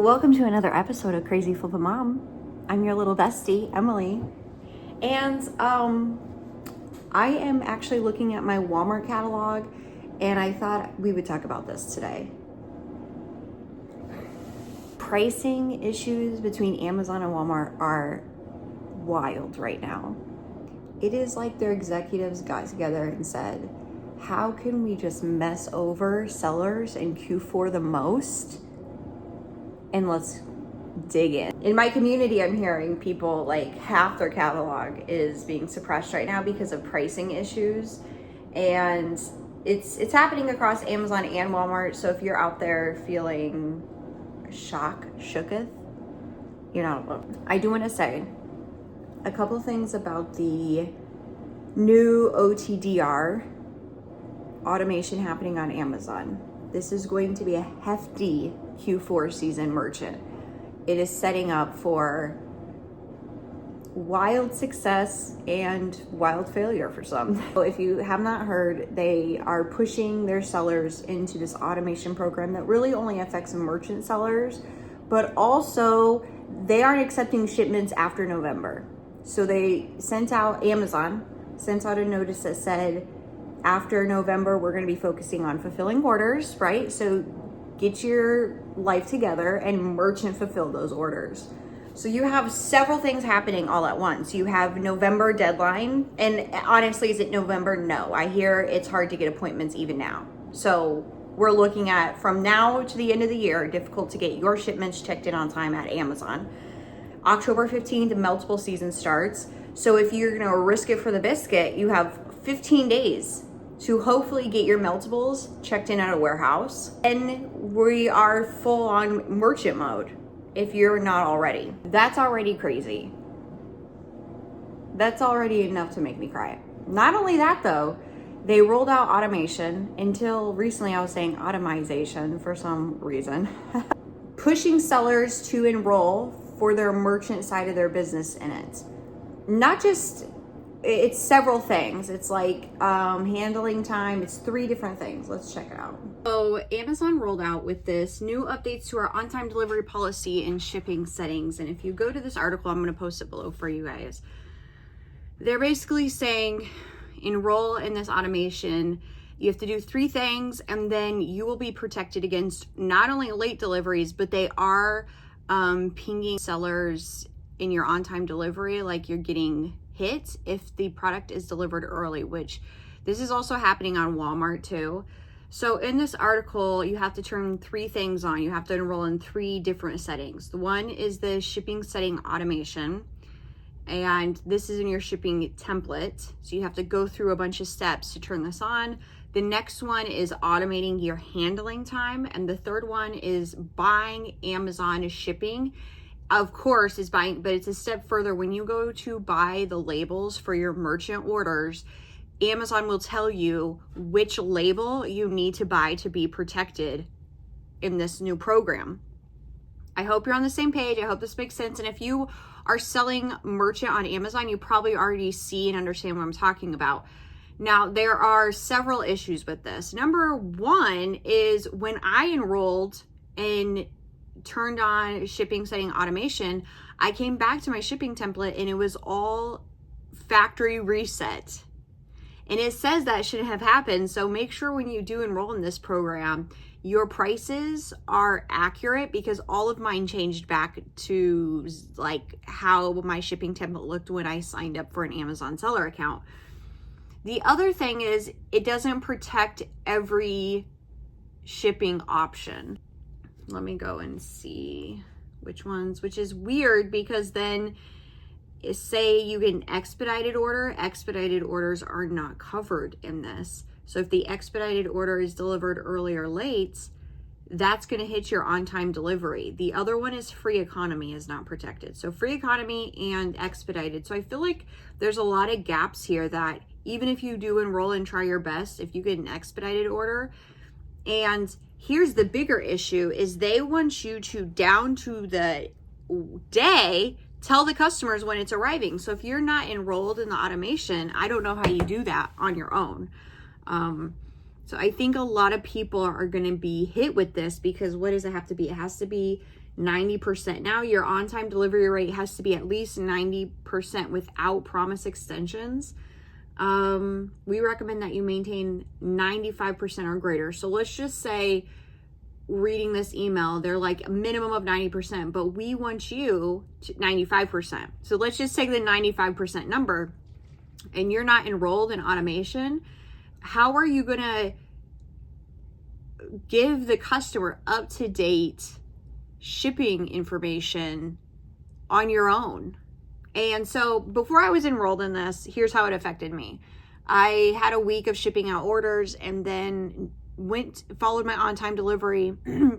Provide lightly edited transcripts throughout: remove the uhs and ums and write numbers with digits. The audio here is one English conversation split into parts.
Welcome to another episode of Crazy Flippin' Mom. I'm your little bestie, Emily. And I am actually looking at my Walmart catalog, and I thought we would talk about this today. Pricing issues between Amazon and Walmart are wild right now. It is like their executives got together and said, how can we just mess over sellers in Q4 the most? And let's dig in. In my community, I'm hearing people like half their catalog is being suppressed right now because of pricing issues. And it's happening across Amazon and Walmart. So if you're out there feeling shooketh, you're not alone. I do want to say a couple things about the new OTDR automation happening on Amazon. This is going to be a hefty Q4 season merchant. It is setting up for wild success and wild failure for some. So if you have not heard, they are pushing their sellers into this automation program that really only affects merchant sellers, but also they aren't accepting shipments after November. So Amazon sent out a notice that said, after November, we're going to be focusing on fulfilling orders, right? So get your life together and merchant fulfill those orders. So you have several things happening all at once. You have November deadline, and honestly, is it November? No, I hear it's hard to get appointments even now. So we're looking at from now to the end of the year, difficult to get your shipments checked in on time at Amazon. October 15th, multiple season starts. So if you're going to risk it for the biscuit, you have 15 days to hopefully get your meltables checked in at a warehouse. And we are full on merchant mode if you're not already. That's already crazy. That's already enough to make me cry. Not only that though, they rolled out automation. Until recently I was saying automization for some reason. Pushing sellers to enroll for their merchant side of their business in it. It's several things. It's like handling time. It's 3 different things. Let's check it out. So Amazon rolled out with this new updates to our on-time delivery policy and shipping settings. And if you go to this article, I'm going to post it below for you guys. They're basically saying enroll in this automation. You have to do 3 things, and then you will be protected against not only late deliveries, but they are pinging sellers in your on-time delivery, like you're getting hit if the product is delivered early, which this is also happening on Walmart too. So in this article, you have to turn 3 things on. You have to enroll in 3 different settings. The one is the shipping setting automation, and this is in your shipping template. So you have to go through a bunch of steps to turn this on. The next one is automating your handling time, and the third one is buying Amazon shipping. Of course, is buying, but it's a step further. When you go to buy the labels for your merchant orders, Amazon will tell you which label you need to buy to be protected in this new program. I hope you're on the same page. I hope this makes sense. And if you are selling merchant on Amazon, you probably already see and understand what I'm talking about. Now, there are several issues with this. Number 1 is when I enrolled and turned on shipping setting automation, I came back to my shipping template and it was all factory reset. And it says that shouldn't have happened. So make sure when you do enroll in this program, your prices are accurate, because all of mine changed back to like how my shipping template looked when I signed up for an Amazon seller account. The other thing is it doesn't protect every shipping option. Let me go and see which ones, which is weird, because then say you get an expedited order, expedited orders are not covered in this. So if the expedited order is delivered early or late, that's going to hit your on-time delivery. The other one is free economy is not protected. So free economy and expedited. So I feel like there's a lot of gaps here that even if you do enroll and try your best, if you get an expedited order, and here's the bigger issue is they want you to, down to the day, tell the customers when it's arriving. So if you're not enrolled in the automation, I don't know how you do that on your own. So I think a lot of people are going to be hit with this, because what does it have to be? It has to be 90%. Now your on-time delivery rate has to be at least 90% without promise extensions. We recommend that you maintain 95% or greater. So let's just say, reading this email, they're like a minimum of 90%, but we want you to 95%. So let's just take the 95% number, and you're not enrolled in automation. How are you going to give the customer up-to-date shipping information on your own? And so before I was enrolled in this, here's how it affected me. I had a week of shipping out orders and then followed my on-time delivery.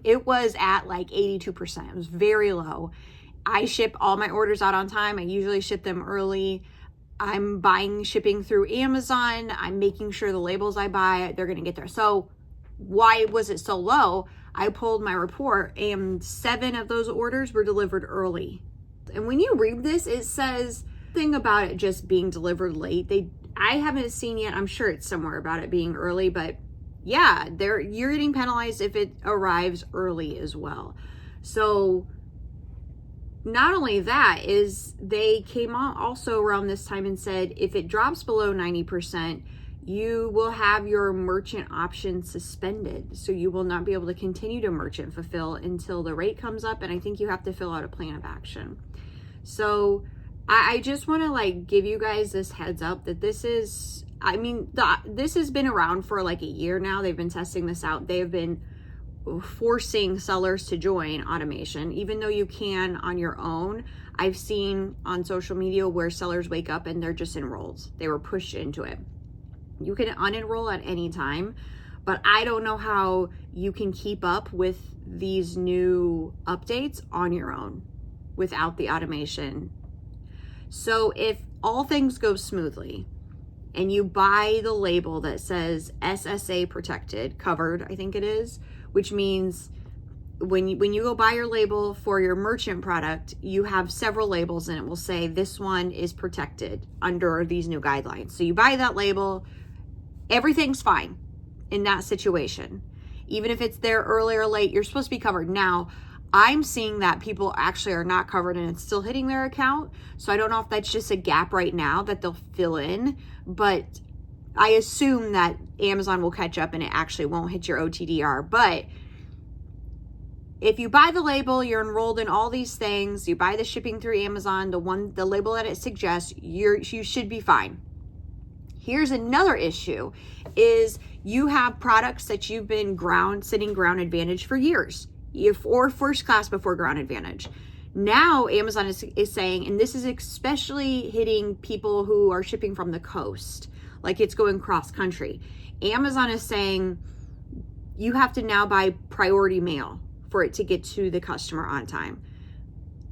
It was at like 82%. It was very low. I ship all my orders out on time. I usually ship them early. I'm buying shipping through Amazon. I'm making sure the labels I buy, they're going to get there. So why was it so low? I pulled my report and 7 of those orders were delivered early. And when you read this, it says thing about it just being delivered late. I haven't seen yet. I'm sure it's somewhere about it being early, but yeah, you're getting penalized if it arrives early as well. So not only that, is they came out also around this time and said if it drops below 90%, you will have your merchant option suspended. So you will not be able to continue to merchant fulfill until the rate comes up. And I think you have to fill out a plan of action. So I just want to like give you guys this heads up that this is, this has been around for like a year now. They've been testing this out. They have been forcing sellers to join automation, even though you can on your own. I've seen on social media where sellers wake up and they're just enrolled. They were pushed into it. You can unenroll at any time, but I don't know how you can keep up with these new updates on your own without the automation. So if all things go smoothly and you buy the label that says SSA protected, covered, I think it is, which means when you go buy your label for your merchant product, you have several labels and it will say this one is protected under these new guidelines. So you buy that label, everything's fine in that situation. Even if it's there early or late, you're supposed to be covered. Now, I'm seeing that people actually are not covered and it's still hitting their account. So I don't know if that's just a gap right now that they'll fill in, but I assume that Amazon will catch up and it actually won't hit your OTDR. But if you buy the label, you're enrolled in all these things, you buy the shipping through Amazon, the label that it suggests, you should be fine. Here's another issue is you have products that you've been sitting ground advantage for years, or first class before ground advantage. Now Amazon is saying, and this is especially hitting people who are shipping from the coast, like it's going cross country. Amazon is saying you have to now buy priority mail for it to get to the customer on time.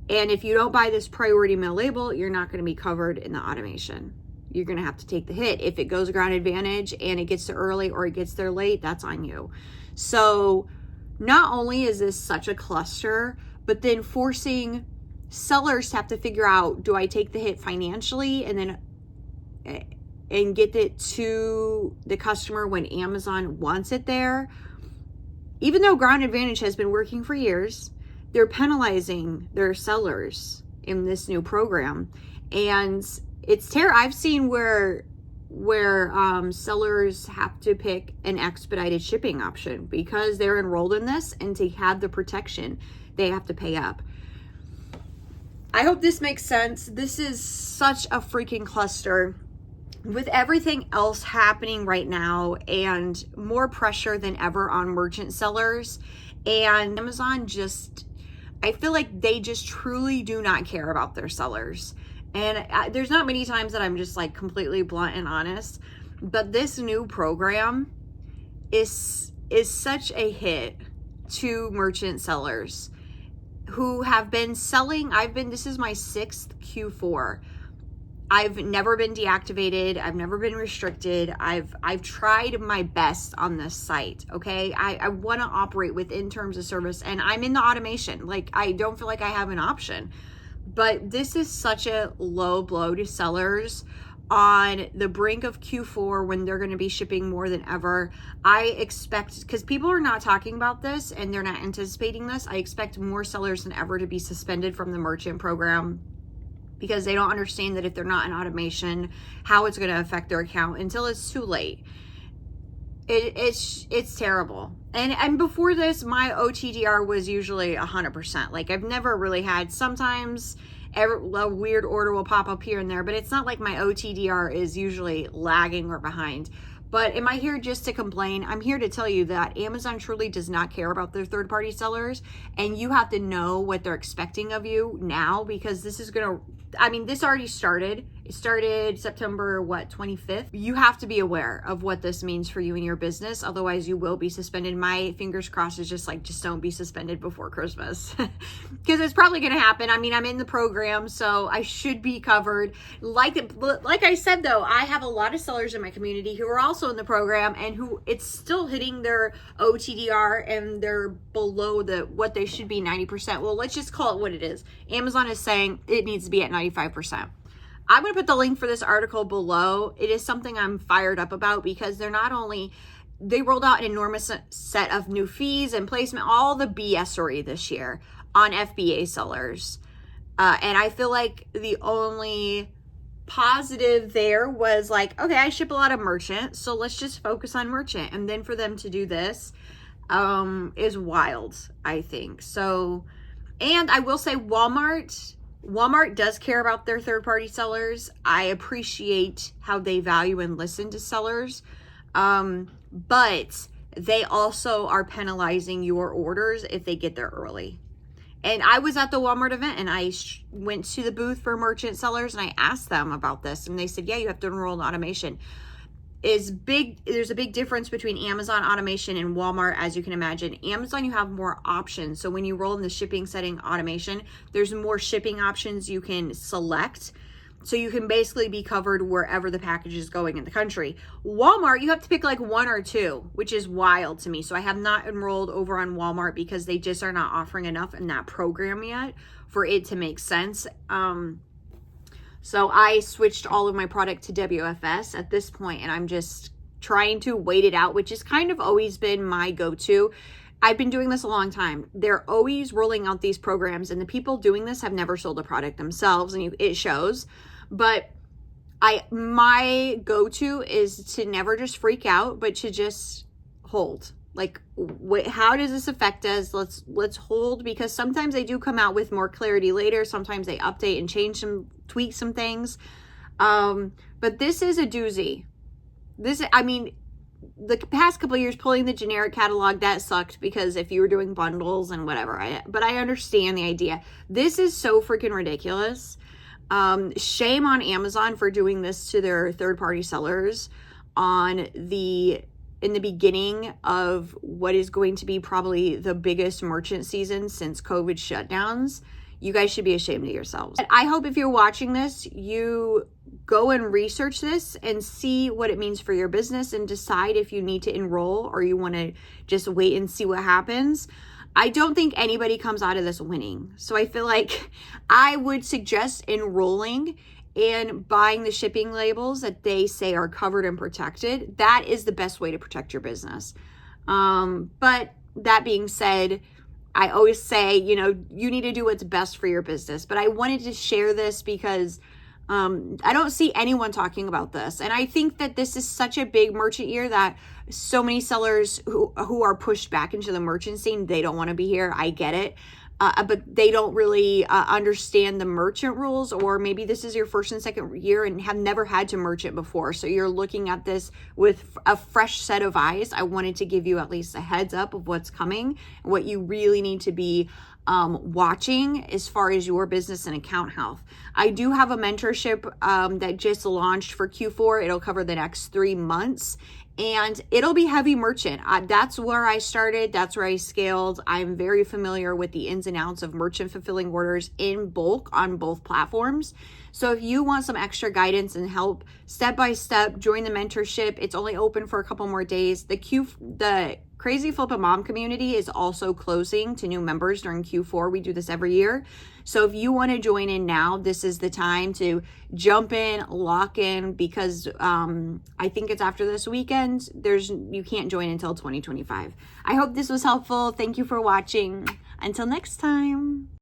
And if you don't buy this priority mail label, you're not going to be covered in the automation. You're going to have to take the hit. If it goes ground advantage and it gets there early or it gets there late, that's on you. So not only is this such a cluster, but then forcing sellers to have to figure out, do I take the hit financially and get it to the customer when Amazon wants it there? Even though ground advantage has been working for years, they're penalizing their sellers in this new program. And it's terrible. I've seen where sellers have to pick an expedited shipping option because they're enrolled in this, and to have the protection, they have to pay up. I hope this makes sense. This is such a freaking cluster with everything else happening right now and more pressure than ever on merchant sellers. And Amazon I feel like they just truly do not care about their sellers. And there's not many times that I'm just like completely blunt and honest, but this new program is such a hit to merchant sellers who have been selling. This is my 6th Q4. I've never been deactivated. I've never been restricted. I've tried my best on this site. Okay. I want to operate within terms of service, and I'm in the automation. Like, I don't feel like I have an option. But this is such a low blow to sellers. on the brink of Q4 when they're going to be shipping more than ever. I expect, because people are not talking about this and they're not anticipating this, I expect more sellers than ever to be suspended from the merchant program because they don't understand that if they're not in automation, how it's going to affect their account until it's too late. It's terrible. And before this, my OTDR was usually 100%. Like, I've never really had, sometimes a weird order will pop up here and there, but it's not like my OTDR is usually lagging or behind. But am I here just to complain? I'm here to tell you that Amazon truly does not care about their third-party sellers, and you have to know what they're expecting of you now, because this is gonna, I mean, this already started. It started September, 25th? You have to be aware of what this means for you and your business. Otherwise, you will be suspended. My fingers crossed is just don't be suspended before Christmas. Because it's probably going to happen. I mean, I'm in the program, so I should be covered. Like I said, though, I have a lot of sellers in my community who are also in the program and who it's still hitting their OTDR and they're below what they should be, 90%. Well, let's just call it what it is. Amazon is saying it needs to be at 95%. I'm going to put the link for this article below. It is something I'm fired up about because they rolled out an enormous set of new fees and placement, all the BS-ery this year on FBA sellers. And I feel like the only positive there was like, okay, I ship a lot of merchant, so let's just focus on merchant. And then for them to do this is wild, I think. So, and I will say Walmart does care about their third-party sellers. I appreciate how they value and listen to sellers. But they also are penalizing your orders if they get there early. And I was at the Walmart event and I went to the booth for merchant sellers and I asked them about this. And they said, yeah, you have to enroll in automation. There's a big difference between Amazon automation and Walmart, as you can imagine. Amazon, you have more options. So when you roll in the shipping setting automation, there's more shipping options you can select. So you can basically be covered wherever the package is going in the country. Walmart, you have to pick like one or two, which is wild to me. So I have not enrolled over on Walmart because they just are not offering enough in that program yet for it to make sense. So I switched all of my product to WFS at this point, and I'm just trying to wait it out, which has kind of always been my go-to. I've been doing this a long time. They're always rolling out these programs, and the people doing this have never sold a product themselves, and it shows. But my go-to is to never just freak out, but to just hold. Like, how does this affect us? Let's hold, because sometimes they do come out with more clarity later. Sometimes they update and tweak some things. But this is a doozy. The past couple of years pulling the generic catalog, that sucked because if you were doing bundles and whatever, but I understand the idea. This is so freaking ridiculous. Shame on Amazon for doing this to their third-party sellers in the beginning of what is going to be probably the biggest merchant season since COVID shutdowns. You guys should be ashamed of yourselves. I hope if you're watching this, you go and research this and see what it means for your business and decide if you need to enroll or you want to just wait and see what happens. I don't think anybody comes out of this winning. So I feel like I would suggest enrolling and buying the shipping labels that they say are covered and protected. That is the best way to protect your business. But that being said, I always say, you need to do what's best for your business. But I wanted to share this because I don't see anyone talking about this. And I think that this is such a big merchant year that so many sellers who are pushed back into the merchant scene, they don't want to be here. I get it. But they don't really understand the merchant rules, or maybe this is your first and second year and have never had to merchant before. So you're looking at this with a fresh set of eyes. I wanted to give you at least a heads up of what's coming, what you really need to be watching as far as your business and account health. I do have a mentorship that just launched for Q4. It'll cover the next 3 months. And it'll be heavy merchant. That's where I started. That's where I scaled. I'm very familiar with the ins and outs of merchant fulfilling orders in bulk on both platforms. So if you want some extra guidance and help step by step, join the mentorship. It's only open for a couple more days. The Crazy Flip a Mom community is also closing to new members during Q4. We do this every year. So if you want to join in now, this is the time to jump in, lock in, because I think it's after this weekend. You can't join until 2025. I hope this was helpful. Thank you for watching. Until next time.